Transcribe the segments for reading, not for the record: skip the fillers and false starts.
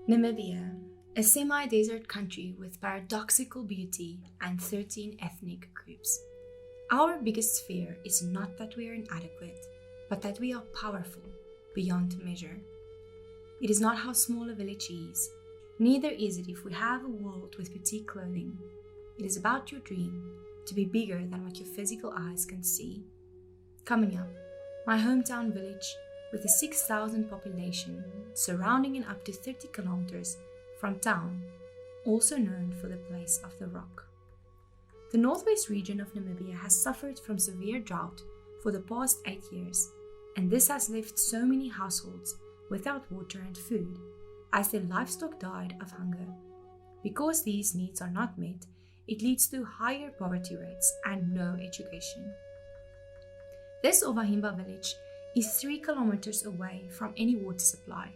Namibia, a semi-desert country with paradoxical beauty and 13 ethnic groups. Our biggest fear is not that we are inadequate, but that we are powerful beyond measure. It is not how small a village is, neither is it if we have a world with boutique clothing. It is about your dream to be bigger than what your physical eyes can see. Coming up, my hometown village with a 6,000 population surrounding and up to 30 kilometers from town, also known for the place of the rock. The northwest region of Namibia has suffered from severe drought for the past 8 years, and this has left so many households without water and food, as their livestock died of hunger. Because these needs are not met, it leads to higher poverty rates and no education. This Ovahimba village is 3 kilometers away from any water supply,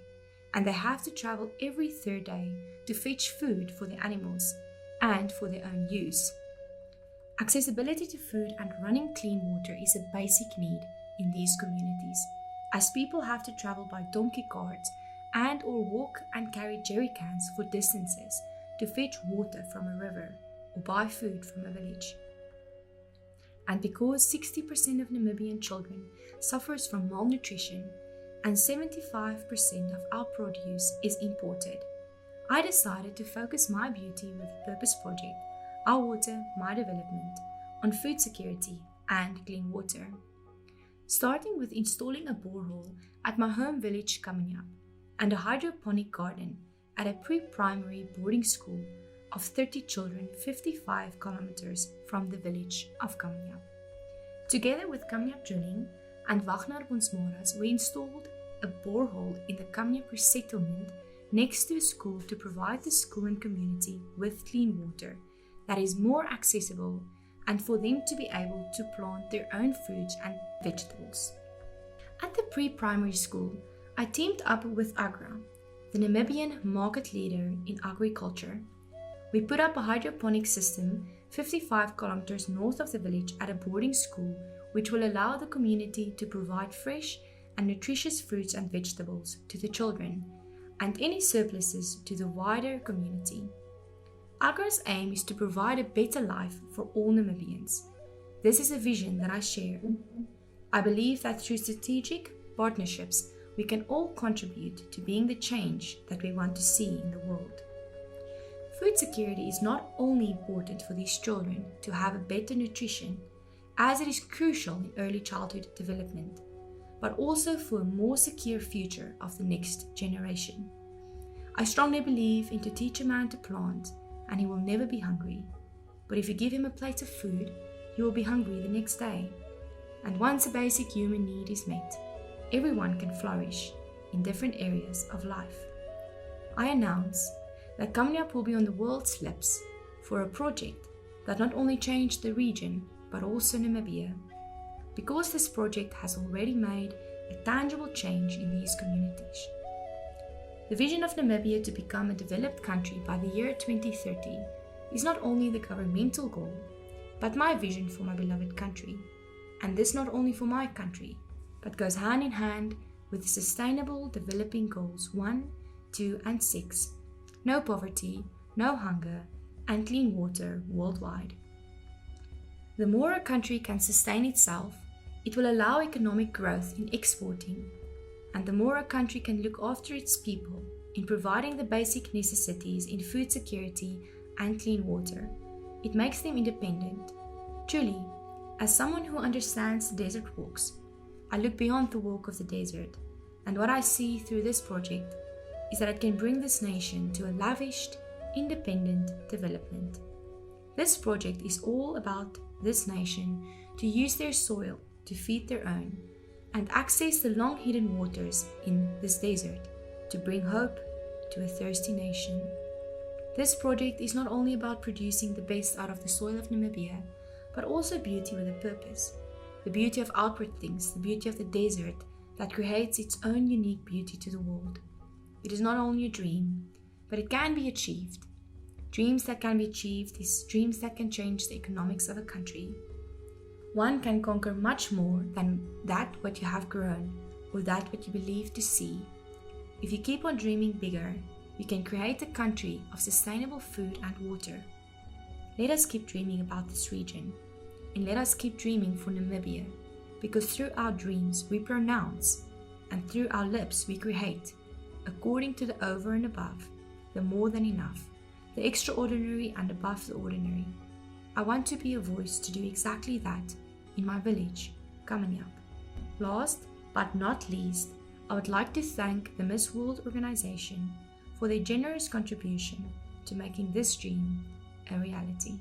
and they have to travel every third day to fetch food for the animals and for their own use. Accessibility to food and running clean water is a basic need in these communities, as people have to travel by donkey carts and or walk and carry jerry cans for distances to fetch water from a river or buy food from a village. And because 60% of Namibian children suffers from malnutrition and 75% of our produce is imported, I decided to focus my Beauty with Purpose project, Our Water, My Development, on food security and clean water. Starting with installing a borehole at my home village Kamanyap and a hydroponic garden at a pre-primary boarding school of 30 children 55 kilometers from the village of Kamanyap. Together with Kamanyap Drilling and Wagner Bonsmaras, we installed a borehole in the Kamanyap resettlement next to a school to provide the school and community with clean water that is more accessible and for them to be able to plant their own fruits and vegetables. At the pre-primary school, I teamed up with Agra, the Namibian market leader in agriculture. We put up a hydroponic system 55 kilometers north of the village at a boarding school, which will allow the community to provide fresh and nutritious fruits and vegetables to the children, and any surpluses to the wider community. Agra's aim is to provide a better life for all Namibians. This is a vision that I share. I believe that through strategic partnerships, we can all contribute to being the change that we want to see in the world. Food security is not only important for these children to have a better nutrition, as it is crucial in early childhood development, but also for a more secure future of the next generation. I strongly believe in to teach a man to plant, and he will never be hungry. But if you give him a plate of food, he will be hungry the next day. And once a basic human need is met, everyone can flourish in different areas of life. I announce that Kamanyap will be on the world's lips for a project that not only changed the region, but also Namibia, because this project has already made a tangible change in these communities. The vision of Namibia to become a developed country by the year 2030 is not only the governmental goal, but my vision for my beloved country. And this not only for my country, but goes hand in hand with the Sustainable Developing Goals 1, 2, and 6, no poverty, no hunger, and clean water worldwide. The more a country can sustain itself, it will allow economic growth in exporting, and the more a country can look after its people in providing the basic necessities in food security and clean water, it makes them independent. Truly, as someone who understands the desert walks, I look beyond the walk of the desert, and what I see through this project is that it can bring this nation to a lavished, independent development. This project is all about this nation to use their soil to feed their own and access the long hidden waters in this desert to bring hope to a thirsty nation. This project is not only about producing the best out of the soil of Namibia, but also beauty with a purpose. The beauty of outward things, the beauty of the desert that creates its own unique beauty to the world. It is not only a dream, but it can be achieved. Dreams that can be achieved is dreams that can change the economics of a country. One can conquer much more than that what you have grown or that what you believe to see. If you keep on dreaming bigger, we can create a country of sustainable food and water. Let us keep dreaming about this region, and let us keep dreaming for Namibia, because through our dreams we pronounce, and through our lips we create, according to the over and above, the more than enough, the extraordinary and above the ordinary. I want to be a voice to do exactly that in my village, coming up. Last but not least, I would like to thank the Miss World organization for their generous contribution to making this dream a reality.